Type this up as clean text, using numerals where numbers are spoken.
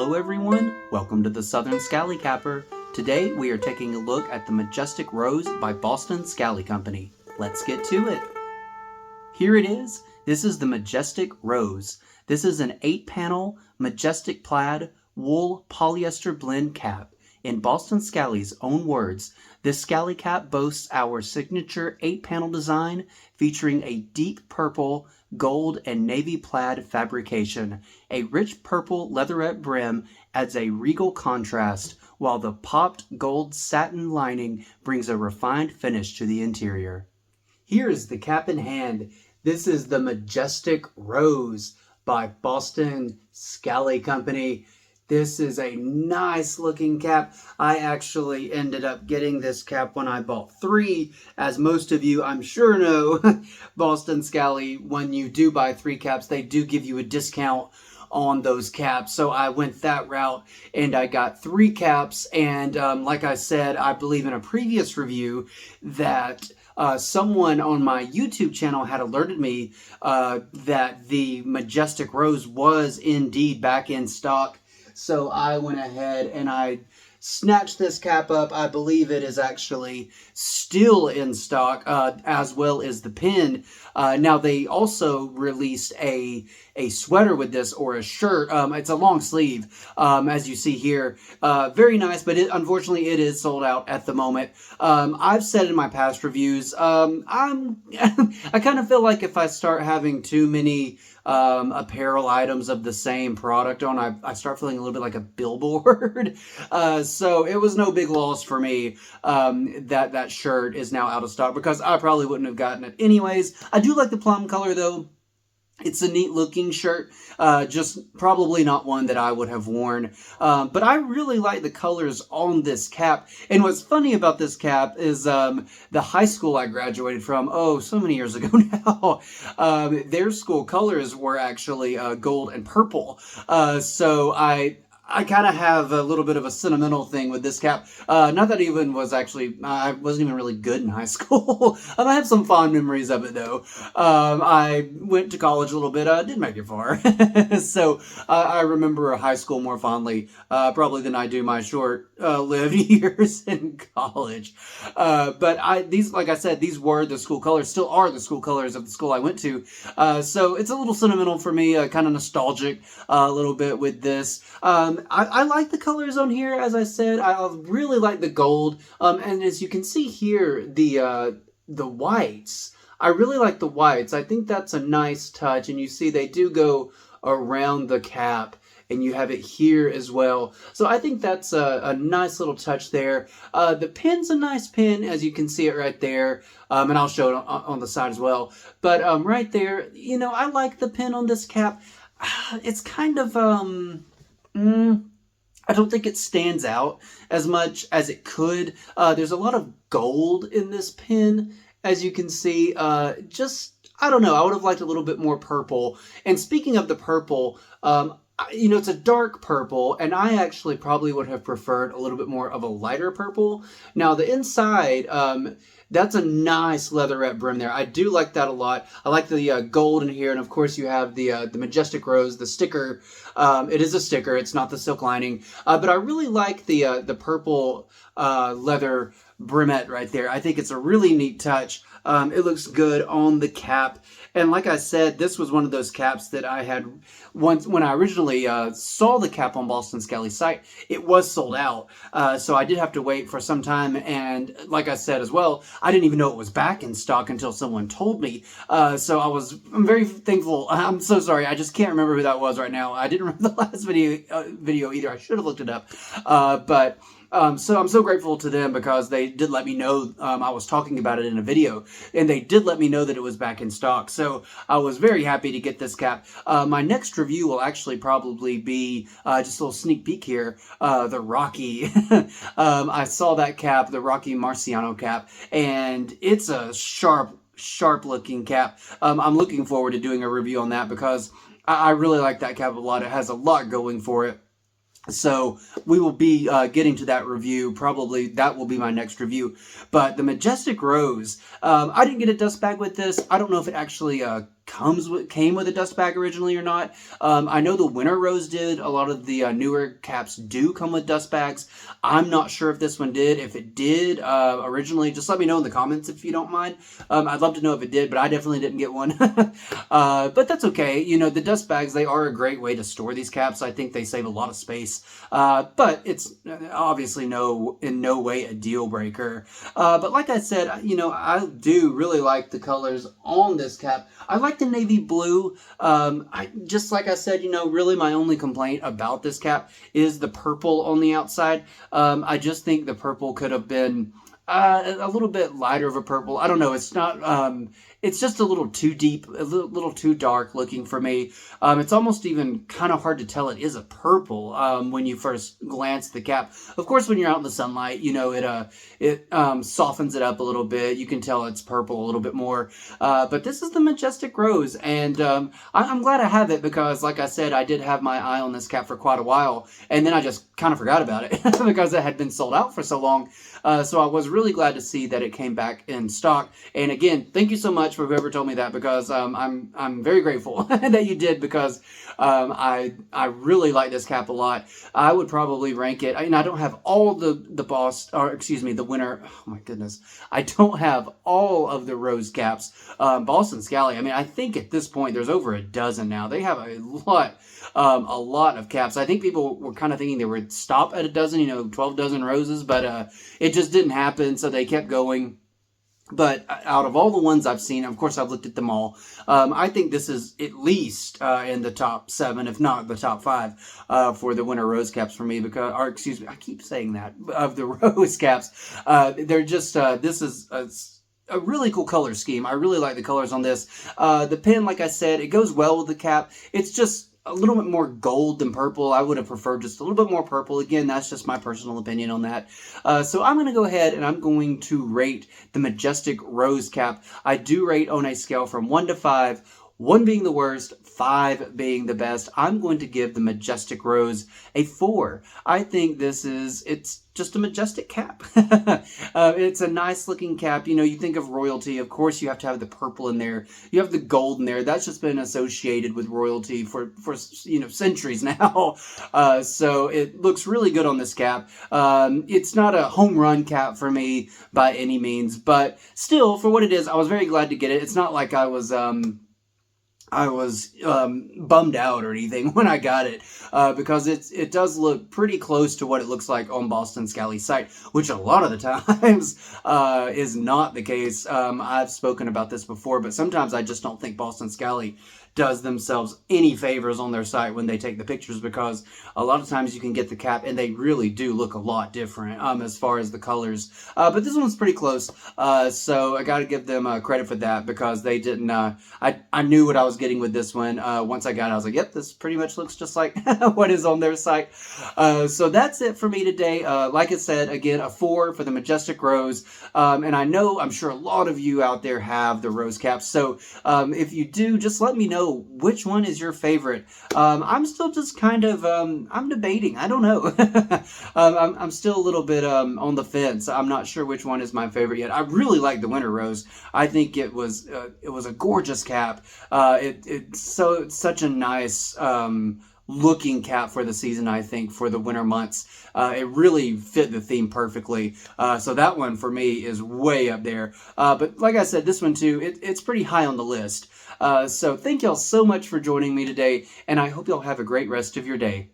Hello everyone, welcome to the Southern Scally Capper. Today we are taking a look at the Majestic Rose by Boston Scally Company. Let's get to it. Here it is. This is the Majestic Rose. This is an 8-panel Majestic plaid wool polyester blend cap. In Boston Scally's own words, this Scally cap boasts our signature 8-panel design featuring a deep purple, gold, and navy plaid fabrication. A rich purple leatherette brim adds a regal contrast, while the popped gold satin lining brings a refined finish to the interior. Here is the cap in hand. This is the Majestic Rose by Boston Scally Company. This is a nice looking cap. I actually ended up getting this cap when I bought 3. As most of you, I'm sure, know, Boston Scally, when you do buy 3 caps, they do give you a discount on those caps. So I went that route and I got 3 caps. And like I said, I believe in a previous review that someone on my YouTube channel had alerted me that the Majestic Rose was indeed back in stock. So I went ahead and I snatched this cap up. I believe it is actually still in stock, as well as the pin. Now they also released a sweater with this, or a shirt. It's a long sleeve, as you see here. Very nice, but unfortunately it is sold out at the moment. I've said in my past reviews, I kind of feel like if I start having too many apparel items of the same product on, I start feeling a little bit like a billboard. So it was no big loss for me that shirt is now out of stock, because I probably wouldn't have gotten it anyways. I do like the plum color though. It's a neat looking shirt, just probably not one that I would have worn. But I really like the colors on this cap. And what's funny about this cap is the high school I graduated from, so many years ago now, their school colors were actually gold and purple. So I kind of have a little bit of a sentimental thing with this cap. Not that even was actually, I wasn't even really good in high school. I have some fond memories of it though. I went to college a little bit, didn't make it far. So I remember high school more fondly, probably than I do my short-lived years in college. But these, like I said, these were the school colors, still are the school colors of the school I went to. So it's a little sentimental for me, kind of nostalgic a little bit with this. I like the colors on here, as I said. I really like the gold. And as you can see here, the whites. I really like the whites. I think that's a nice touch. And you see they do go around the cap, and you have it here as well. So I think that's a nice little touch there. The pin's a nice pin, as you can see it right there. And I'll show it on the side as well. But right there, I like the pin on this cap. It's kind of... I don't think it stands out as much as it could. There's a lot of gold in this pin, as you can see. I don't know, I would have liked a little bit more purple. And speaking of the purple, it's a dark purple, and I actually probably would have preferred a little bit more of a lighter purple. Now, the inside, that's a nice leatherette brim there. I do like that a lot. I like the gold in here, and of course you have the Majestic Rose, the sticker. It is a sticker, it's not the silk lining. But I really like the purple leather brimette right there. I think it's a really neat touch. It looks good on the cap. And like I said, this was one of those caps that I had once when I originally saw the cap on Boston Scally's site. It was sold out, so I did have to wait for some time. And like I said as well, I didn't even know it was back in stock until someone told me. So I'm very thankful. I'm so sorry. I just can't remember who that was right now. I didn't remember the last video either. I should have looked it up. So I'm so grateful to them, because they did let me know I was talking about it in a video, and they did let me know that it was back in stock. So I was very happy to get this cap. My next review will actually probably be just a little sneak peek here, the Rocky. I saw that cap, the Rocky Marciano cap, and it's a sharp looking cap. I'm looking forward to doing a review on that, because I really like that cap a lot. It has a lot going for it. So we will be getting to that review. Probably that will be my next review. But the Majestic Rose, I didn't get a dust bag with this. I don't know if it actually came with a dust bag originally or not. I know the Winter Rose did. A lot of the newer caps do come with dust bags. I'm not sure if this one did. If it did originally, just let me know in the comments if you don't mind. I'd love to know if it did, but I definitely didn't get one. But that's okay. You know, the dust bags, they are a great way to store these caps. I think they save a lot of space. But it's obviously in no way a deal breaker. But like I said, you know, I do really like the colors on this cap. I like the navy blue. Just like I said, you know, really my only complaint about this cap is the purple on the outside. I just think the purple could have been a little bit lighter of a purple. I don't know. It's not. It's just a little too deep, a little too dark looking for me. It's almost even kind of hard to tell it is a purple when you first glance at the cap. Of course, when you're out in the sunlight, you know, it softens it up a little bit. You can tell it's purple a little bit more. But this is the Majestic Rose, and I'm glad I have it because, like I said, I did have my eye on this cap for quite a while, and then I just kind of forgot about it because it had been sold out for so long. So I was really glad to see that it came back in stock. And again, thank you so much for whoever told me that because I'm very grateful that you did because I really like this cap a lot. I would probably rank it. I don't have all the Winter. Oh my goodness, I don't have all of the Rose caps. Boston Scally. I mean, I think at this point there's over a dozen now. They have a lot of caps. I think people were kind of thinking they would stop at a dozen, 12 dozen roses, but it just didn't happen, so they kept going. But out of all the ones I've seen, of course I've looked at them all, I think this is at least in the top 7, if not the top 5, for the Winter Rose caps for me. I keep saying that, of the Rose caps. They're just, this is a really cool color scheme. I really like the colors on this. The pin, like I said, it goes well with the cap. It's just a little bit more gold than purple. I would have preferred just a little bit more purple. Again, that's just my personal opinion on that. So I'm going to go ahead and I'm going to rate the Majestic Rose cap. I do rate on a scale from 1 to 5. 1 being the worst, 5 being the best. I'm going to give the Majestic Rose a 4. I think it's just a majestic cap. It's a nice looking cap. You think of royalty. Of course, you have to have the purple in there. You have the gold in there. That's just been associated with royalty for centuries now. So it looks really good on this cap. It's not a home run cap for me by any means, but still, for what it is, I was very glad to get it. It's not like I was bummed out or anything when I got it because it does look pretty close to what it looks like on Boston Scally's site, which a lot of the times is not the case. I've spoken about this before, but sometimes I just don't think Boston Scally does themselves any favors on their site when they take the pictures, because a lot of times you can get the cap and they really do look a lot different as far as the colors. But this one's pretty close, so I got to give them credit for that, because they didn't. I knew what I was getting with this one. Once I got it, I was like, yep, this pretty much looks just like what is on their site. So that's it for me today. Like I said, again, a 4 for the Majestic Rose. And I'm sure a lot of you out there have the rose caps. So if you do, just let me know which one is your favorite. I'm still just kind of, I'm debating. I don't know. I'm still a little bit on the fence. I'm not sure which one is my favorite yet. I really like the Winter Rose. I think it was a gorgeous cap. It's such a nice looking cap for the season, I think, for the winter months. It really fit the theme perfectly. So that one for me is way up there. But like I said, this one too, it's pretty high on the list. So thank y'all so much for joining me today, and I hope y'all have a great rest of your day.